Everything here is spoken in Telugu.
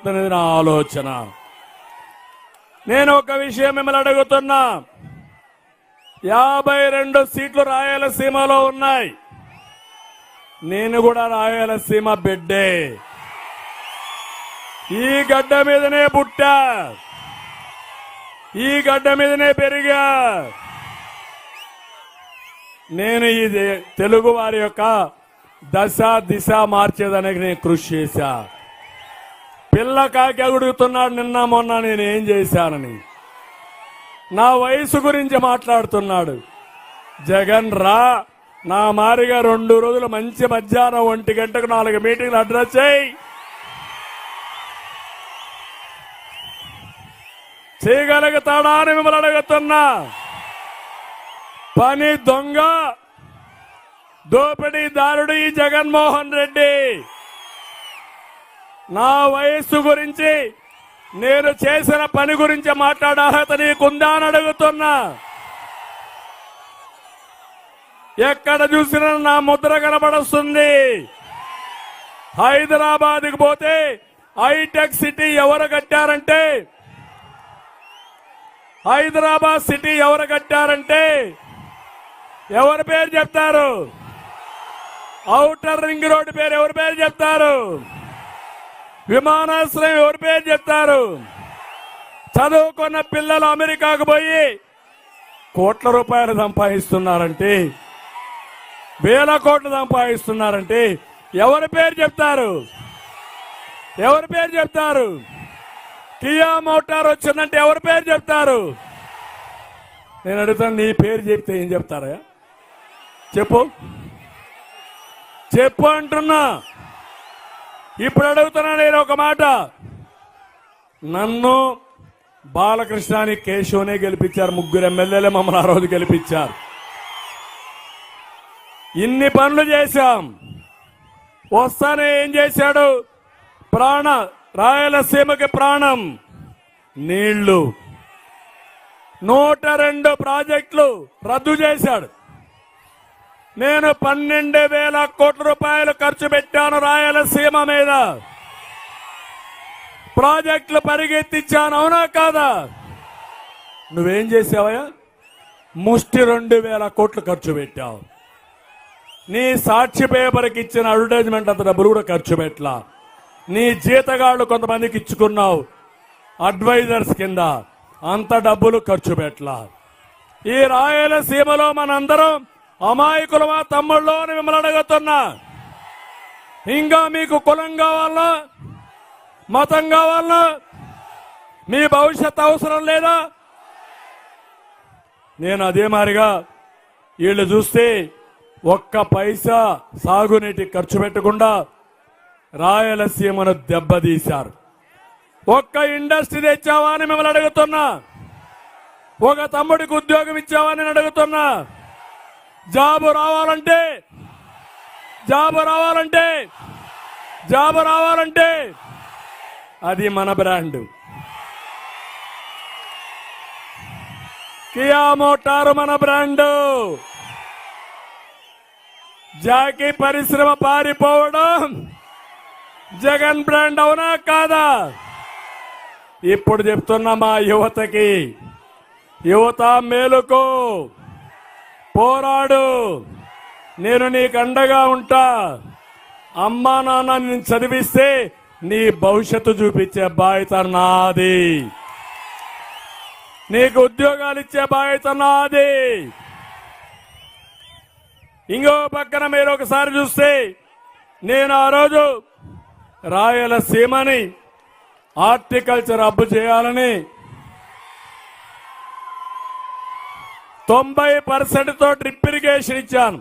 అనేది నా ఆలోచన. నేను ఒక విషయం మిమ్మల్ని అడుగుతున్నా. 52 సీట్లు రాయలసీమలో ఉన్నాయి. నేను కూడా రాయలసీమ బిడ్డే. ఈ గడ్డ మీదనే పుట్టా, ఈ గడ్డ మీదనే పెరిగా. నేను ఈ తెలుగు వారి యొక్క దశ దిశ మార్చేదానికి నేను కృషి చేశా. పిల్ల కాకి అడుగుతున్నాడు నిన్న మొన్న నేను ఏం చేశానని. నా వయసు గురించి మాట్లాడుతున్నాడు. జగన్ రా, నా మారిగా 2 రోజులు మంచి మధ్యాహ్నం 1 గంటకు 4 మీటింగ్లు అడ్రస్ చేయి. చేయగలుగుతాడా అని మిమ్మల్ని అడుగుతున్నా. పని దొంగ, దోపిడీదారుడు ఈ జగన్మోహన్ రెడ్డి. నా వయస్సు గురించి, నేను చేసిన పని గురించి మాట్లాడే అర్హత నీకుందా అని అడుగుతున్నా. ఎక్కడ చూసినా నా ముద్ర కనబడుస్తుంది. హైదరాబాద్కి పోతే హైటెక్ సిటీ ఎవరు కట్టారంటే, హైదరాబాద్ సిటీ ఎవరు కట్టారంటే ఎవరి పేరు చెప్తారు? ఔటర్ రింగ్ రోడ్డు పేరు ఎవరి పేరు చెప్తారు? విమానాశ్రయం ఎవరి పేరు చెప్తారు? చదువుకున్న పిల్లలు అమెరికాకు పోయి కోట్ల రూపాయలు సంపాదిస్తున్నారంటే, 1000 కోట్లు సంపాదిస్తున్నారంటే ఎవరి పేరు చెప్తారు? ఎవరి పేరు చెప్తారు? కియా మోటార్ వచ్చిందంటే ఎవరి పేరు చెప్తారు? నేను అడుగుతాను, నీ పేరు చెప్తే ఏం చెప్తారా? చెప్పు చెప్పు అంటున్నా. ఇప్పుడు అడుగుతున్నా నేను ఒక మాట. నన్ను బాలకృష్ణని కేశవనే గెలిపించారు. 3 ఎమ్మెల్యేలే మమ్మల్ని ఆ రోజు గెలిపించారు. ఇన్ని పనులు చేశాం. వస్తానే ఏం చేశాడు? రాయలసీమకి ప్రాణం నీళ్లు. 102 ప్రాజెక్టులు రద్దు చేశాడు. నేను 12,000 కోట్ల రూపాయలు ఖర్చు పెట్టాను రాయలసీమ మీద. ప్రాజెక్టులు పరిగెత్తించాను, అవునా కాదా? నువ్వేం చేసావయ్యా? ముష్టి 2,000 కోట్లు ఖర్చు పెట్టావు. నీ సాక్షి పేపర్కి ఇచ్చిన అడ్వర్టైజ్మెంట్ అంత డబ్బులు కూడా ఖర్చు పెట్టలా. నీ జీతగాళ్లు కొంతమందికి ఇచ్చుకున్నావు అడ్వైజర్స్ కింద, అంత డబ్బులు ఖర్చు పెట్టలా. ఈ రాయలసీమలో మనందరం అమాయకులమా తమ్ముళ్ళు అని మిమ్మల్ని అడుగుతున్నా. ఇంకా మీకు కులం కావాలనా, మతం కావాలనా, మీ భవిష్యత్ అవసరం లేదా? నేను అదే మారిగా వీళ్ళు చూస్తే ఒక్క పైసా సాగునీటి ఖర్చు పెట్టకుండా రాయలసీమను దెబ్బతీశారు. ఒక్క ఇండస్ట్రీ తెచ్చావా అని మిమ్మల్ని అడుగుతున్నా. ఒక తమ్ముడికి ఉద్యోగం ఇచ్చావా అని అడుగుతున్నా. జాబు రావాలంటే అది మన బ్రాండ్. కియా మోటారు మన బ్రాండ్. జాకీ పరిశ్రమ పారిపోవడం జగన్ బ్రాండ్, అవునా కాదా? ఇప్పుడు చెప్తున్నా మా యువతకి, యువత మేలుకో, పోరాడు, నేను నీకు అండగా ఉంటా. అమ్మా నాన్న నేను చదివిస్తే నీ భవిష్యత్తు చూపించే బాధ్యత నాది. నీకు ఉద్యోగాలు ఇచ్చే బాధ్యత నాది. ఇంకో పక్కన మీరు ఒకసారి చూస్తే, నేను ఆ రోజు రాయలసీమని హార్టికల్చర్ హబ్ చేయాలని 90% డ్రిప్ ఇరిగేషన్ ఇచ్చాను.